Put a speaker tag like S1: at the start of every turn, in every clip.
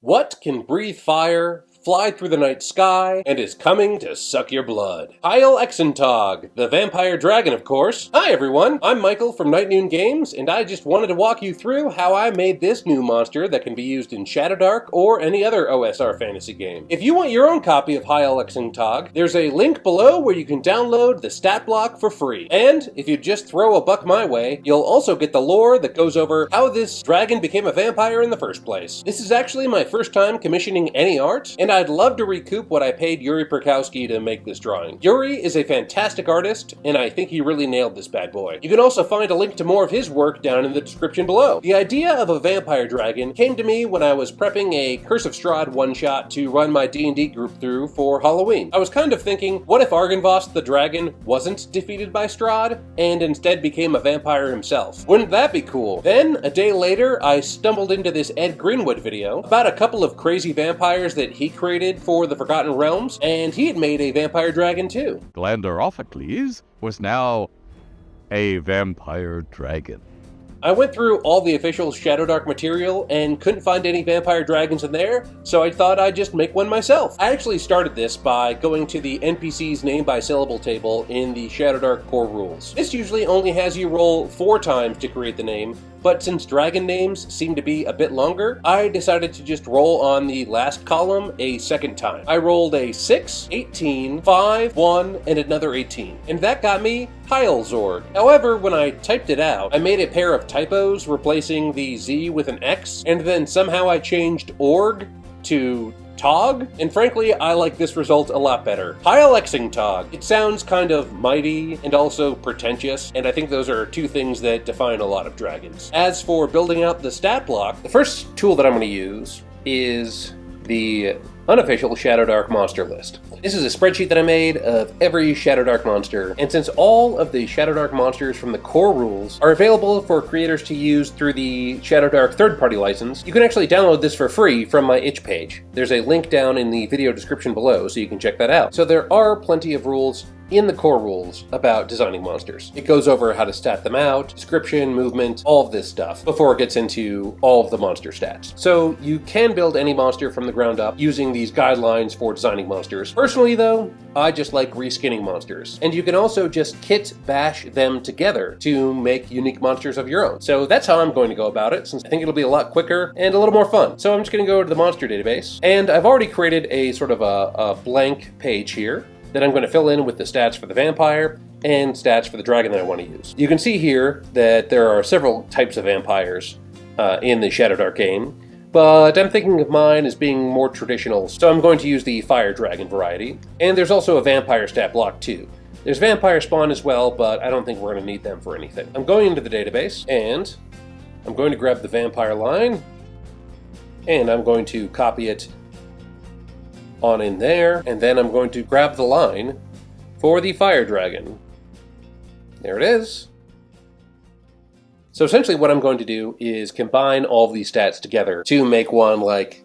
S1: What can breathe fire, fly through the night sky, and is coming to suck your blood? Hilelxintog, the vampire dragon, of course. Hi everyone, I'm Michael from Night Noon Games, and I just wanted to walk you through how I made this new monster that can be used in Shadowdark or any other OSR fantasy game. If you want your own copy of Hilelxintog, there's a link below where you can download the stat block for free. And if you just throw a buck my way, you'll also get the lore that goes over how this dragon became a vampire in the first place. This is actually my first time commissioning any art, and I'd love to recoup what I paid Yuri Perkowski to make this drawing. Yuri is a fantastic artist, and I think he really nailed this bad boy. You can also find a link to more of his work down in the description below. The idea of a vampire dragon came to me when I was prepping a Curse of Strahd one-shot to run my D&D group through for Halloween. I was kind of thinking, what if Argynvost the dragon wasn't defeated by Strahd, and instead became a vampire himself? Wouldn't that be cool? Then, a day later, I stumbled into this Ed Greenwood video about a couple of crazy vampires that he created for the Forgotten Realms, and he had made a vampire dragon too.
S2: Glandorophocles was now a vampire dragon.
S1: I went through all the official Shadowdark material and couldn't find any vampire dragons in there, so I thought I'd just make one myself. I actually started this by going to the NPC's name by syllable table in the Shadowdark core rules. This usually only has you roll 4 times to create the name, but since dragon names seem to be a bit longer, I decided to just roll on the last column a second time. I rolled a 6, 18, 5, 1, and another 18. And that got me Hilelxintog. However, when I typed it out, I made a pair of typos replacing the Z with an X, and then somehow I changed org to Tog, and frankly, I like this result a lot better. Hilelxintog. It sounds kind of mighty and also pretentious, and I think those are 2 things that define a lot of dragons. As for building out the stat block, the first tool that I'm going to use is the unofficial Shadowdark monster list. This is a spreadsheet that I made of every Shadowdark monster, and since all of the Shadowdark monsters from the core rules are available for creators to use through the Shadowdark third-party license, you can actually download this for free from my itch page. There's a link down in the video description below, so you can check that out. So there are plenty of rules in the core rules about designing monsters. It goes over how to stat them out, description, movement, all of this stuff, before it gets into all of the monster stats. So you can build any monster from the ground up using these guidelines for designing monsters. Personally though, I just like reskinning monsters. And you can also just kit bash them together to make unique monsters of your own. So that's how I'm going to go about it, since I think it'll be a lot quicker and a little more fun. So I'm just going to go to the monster database, and I've already created a sort of a blank page here that I'm going to fill in with the stats for the vampire and stats for the dragon that I want to use. You can see here that there are several types of vampires in the Shadowdark game, but I'm thinking of mine as being more traditional, so I'm going to use the fire dragon variety. And there's also a vampire stat block too. There's vampire spawn as well, but I don't think we're going to need them for anything. I'm going into the database, and I'm going to grab the vampire line, and I'm going to copy it on in there, and then I'm going to grab the line for the fire dragon. There it is. So essentially what I'm going to do is combine all of these stats together to make one like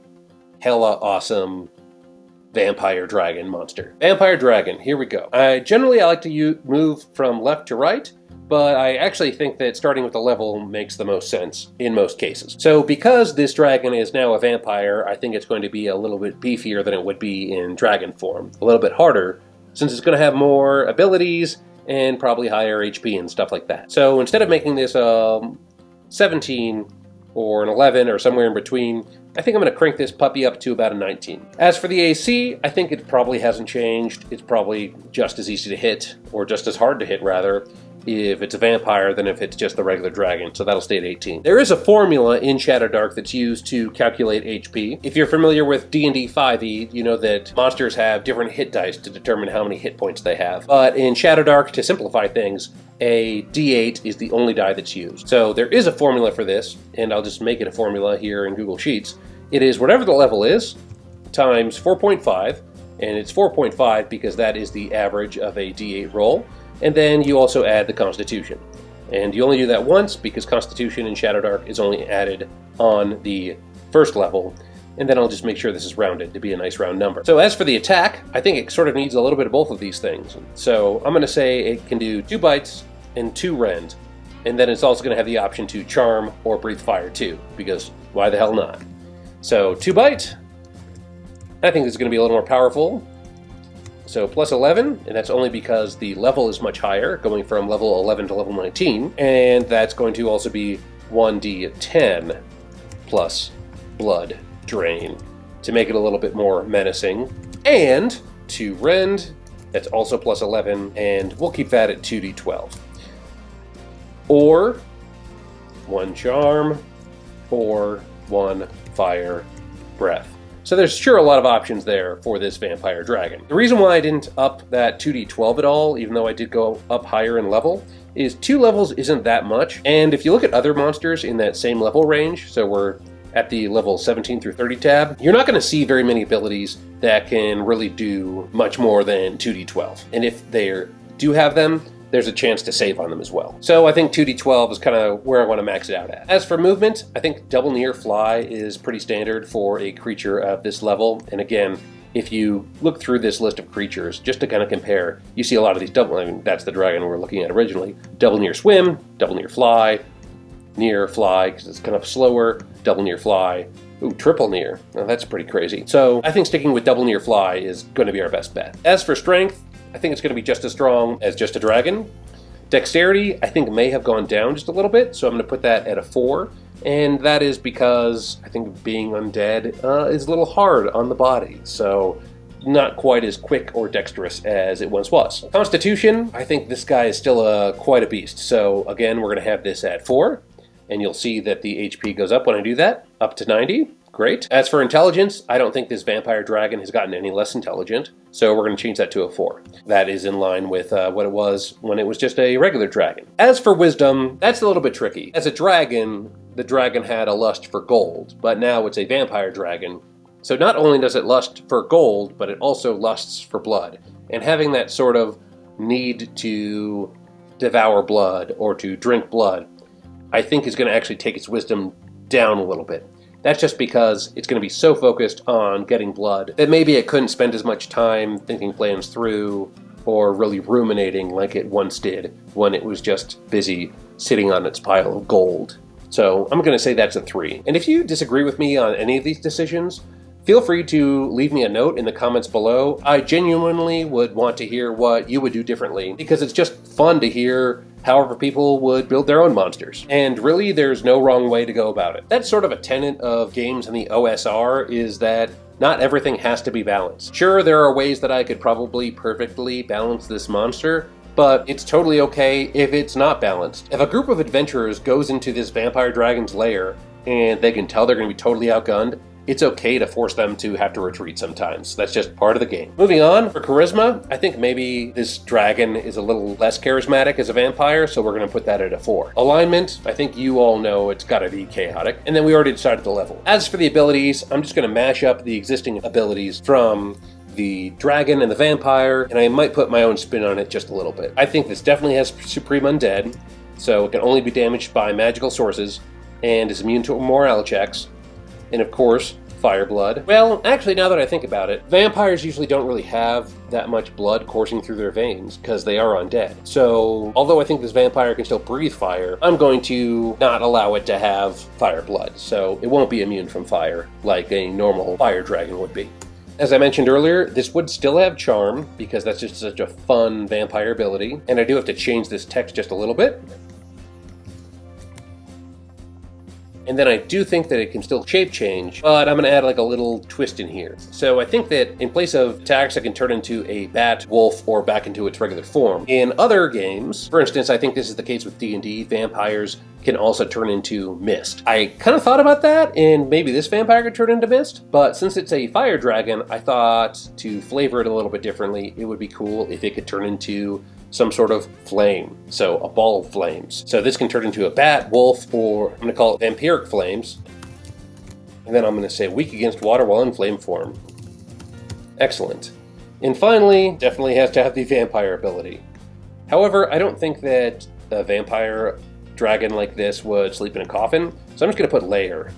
S1: hella awesome vampire dragon monster. Vampire dragon, here we go. I like to move from left to right, but I actually think that starting with the level makes the most sense in most cases. So because this dragon is now a vampire, I think it's going to be a little bit beefier than it would be in dragon form. A little bit harder, since it's going to have more abilities and probably higher HP and stuff like that. So instead of making this 17 or an 11 or somewhere in between, I think I'm going to crank this puppy up to about a 19. As for the AC, I think it probably hasn't changed. It's probably just as easy to hit, or just as hard to hit rather, if it's a vampire than if it's just the regular dragon, so that'll stay at 18. There is a formula in Shadowdark that's used to calculate HP. If you're familiar with D&D 5e, you know that monsters have different hit dice to determine how many hit points they have. But in Shadowdark, to simplify things, a D8 is the only die that's used. So there is a formula for this, and I'll just make it a formula here in Google Sheets. It is whatever the level is, times 4.5, and it's 4.5 because that is the average of a D8 roll. And then you also add the Constitution. And you only do that once because Constitution in Shadowdark is only added on the first level. And then I'll just make sure this is rounded to be a nice round number. So as for the attack, I think it sort of needs a little bit of both of these things. So I'm going to say it can do 2 bites and 2 rend. And then it's also going to have the option to charm or breathe fire too, because why the hell not? So 2 bite. I think this is going to be a little more powerful. So plus 11, and that's only because the level is much higher, going from level 11 to level 19. And that's going to also be 1d10 plus blood drain to make it a little bit more menacing. And 2 rend, that's also plus 11, and we'll keep that at 2d12. Or 1 charm, or 1 fire breath. So there's sure a lot of options there for this vampire dragon. The reason why I didn't up that 2d12 at all, even though I did go up higher in level, is 2 levels isn't that much. And if you look at other monsters in that same level range, so we're at the level 17 through 30 tab, you're not going to see very many abilities that can really do much more than 2d12. And if they do have them, there's a chance to save on them as well. So I think 2d12 is kind of where I want to max it out at. As for movement, I think double near fly is pretty standard for a creature of this level. And again, if you look through this list of creatures, just to kind of compare, you see a lot of these double, I mean, that's the dragon we were looking at originally. Double near swim, double near fly, because it's kind of slower, double near fly. Ooh, triple near. Now that's pretty crazy. So I think sticking with double near fly is going to be our best bet. As for strength, I think it's going to be just as strong as just a dragon. Dexterity, I think, may have gone down just a little bit, so I'm going to put that at a 4. And that is because I think being undead is a little hard on the body, so not quite as quick or dexterous as it once was. Constitution, I think this guy is still quite a beast. So again, we're going to have this at 4, and you'll see that the HP goes up when I do that, up to 90. Great. As for intelligence, I don't think this vampire dragon has gotten any less intelligent, so we're going to change that to a 4. That is in line with what it was when it was just a regular dragon. As for wisdom, that's a little bit tricky. As a dragon, the dragon had a lust for gold, but now it's a vampire dragon. So not only does it lust for gold, but it also lusts for blood. And having that sort of need to devour blood or to drink blood, I think is going to actually take its wisdom down a little bit. That's just because it's going to be so focused on getting blood that maybe it couldn't spend as much time thinking plans through or really ruminating like it once did when it was just busy sitting on its pile of gold. So I'm going to say that's a 3. And if you disagree with me on any of these decisions, feel free to leave me a note in the comments below. I genuinely would want to hear what you would do differently, because it's just fun to hear however people would build their own monsters. And really, there's no wrong way to go about it. That's sort of a tenet of games in the OSR, is that not everything has to be balanced. Sure, there are ways that I could probably perfectly balance this monster, but it's totally okay if it's not balanced. If a group of adventurers goes into this vampire dragon's lair and they can tell they're going to be totally outgunned, it's okay to force them to have to retreat sometimes. That's just part of the game. Moving on, for charisma, I think maybe this dragon is a little less charismatic as a vampire, so we're going to put that at a 4. Alignment, I think you all know it's got to be chaotic. And then we already decided the level. As for the abilities, I'm just going to mash up the existing abilities from the dragon and the vampire, and I might put my own spin on it just a little bit. I think this definitely has Supreme Undead, so it can only be damaged by magical sources, and is immune to morale checks. And of course, fire blood. Well, actually, now that I think about it, vampires usually don't really have that much blood coursing through their veins because they are undead. So, although I think this vampire can still breathe fire, I'm going to not allow it to have fire blood. So, it won't be immune from fire like a normal fire dragon would be. As I mentioned earlier, this would still have charm because that's just such a fun vampire ability. And I do have to change this text just a little bit. And then I do think that it can still shape change, but I'm going to add like a little twist in here. So I think that in place of attacks, it can turn into a bat, wolf, or back into its regular form. In other games, for instance, I think this is the case with D&D, vampires can also turn into mist. I kind of thought about that, and maybe this vampire could turn into mist, but since it's a fire dragon, I thought to flavor it a little bit differently, it would be cool if it could turn into some sort of flame, so a ball of flames. So this can turn into a bat, wolf, or I'm going to call it vampiric flames. And then I'm going to say weak against water while in flame form. Excellent. And finally, definitely has to have the vampire ability. However, I don't think that a vampire dragon like this would sleep in a coffin, so I'm just going to put lair.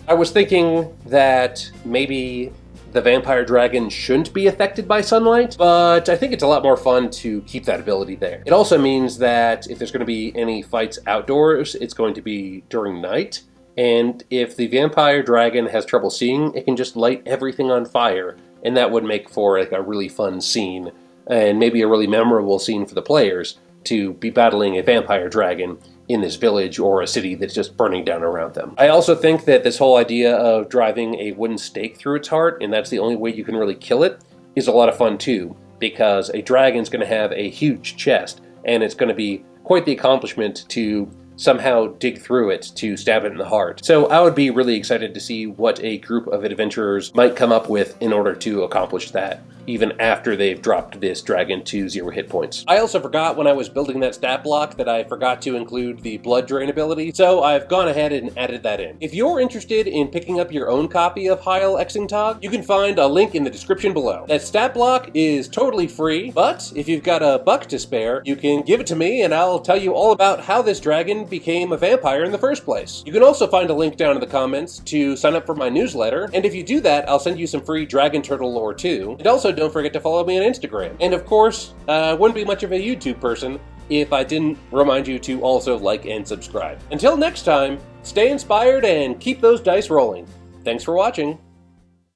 S1: I was thinking that maybe the vampire dragon shouldn't be affected by sunlight, but I think it's a lot more fun to keep that ability there. It also means that if there's going to be any fights outdoors, it's going to be during night, And if the vampire dragon has trouble seeing, it can just light everything on fire, and that would make for like a really fun scene, and maybe a really memorable scene for the players to be battling a vampire dragon in this village or a city that's just burning down around them. I also think that this whole idea of driving a wooden stake through its heart, and that's the only way you can really kill it, is a lot of fun too, because a dragon's going to have a huge chest, and it's going to be quite the accomplishment to somehow dig through it to stab it in the heart. So I would be really excited to see what a group of adventurers might come up with in order to accomplish that, even after they've dropped this dragon to 0 hit points. I also forgot when I was building that stat block that I forgot to include the blood drain ability, so I've gone ahead and added that in. If you're interested in picking up your own copy of Hilelxintog, you can find a link in the description below. That stat block is totally free, but if you've got a buck to spare, you can give it to me and I'll tell you all about how this dragon became a vampire in the first place. You can also find a link down in the comments to sign up for my newsletter, and if you do that, I'll send you some free dragon turtle lore too. And also don't forget to follow me on Instagram. And of course, I wouldn't be much of a YouTube person if I didn't remind you to also like and subscribe. Until next time, stay inspired and keep those dice rolling. Thanks for watching.